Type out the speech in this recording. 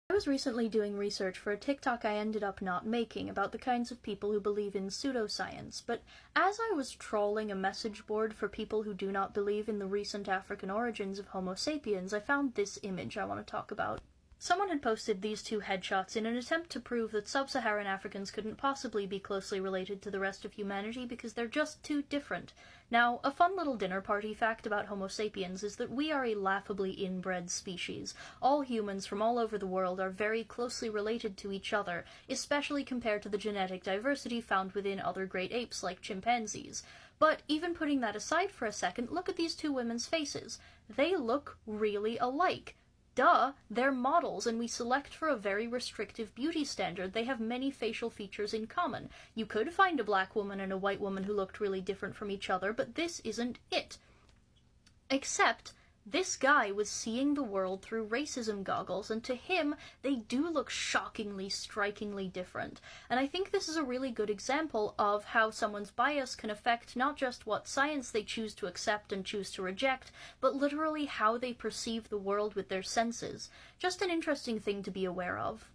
I was recently doing research for a TikTok I ended up not making about the kinds of people who believe in pseudoscience, but as I was trawling a message board for people who do not believe in the recent African origins of Homo sapiens, I found this image I want to talk about. Someone had posted these two headshots in an attempt to prove that sub-Saharan Africans couldn't possibly be closely related to the rest of humanity because they're just too different. Now, a fun little dinner party fact about Homo sapiens is that we are a laughably inbred species. All humans from all over the world are very closely related to each other, especially compared to the genetic diversity found within other great apes like chimpanzees. But even putting that aside for a second, look at these two women's faces. They look really alike. Duh, they're models, and we select for a very restrictive beauty standard. They have many facial features in common. You could find a black woman and a white woman who looked really different from each other, but this isn't it. Except, this guy was seeing the world through racism goggles, and to him, they do look shockingly, strikingly different. And I think this is a really good example of how someone's bias can affect not just what science they choose to accept and choose to reject, but literally how they perceive the world with their senses. Just an interesting thing to be aware of.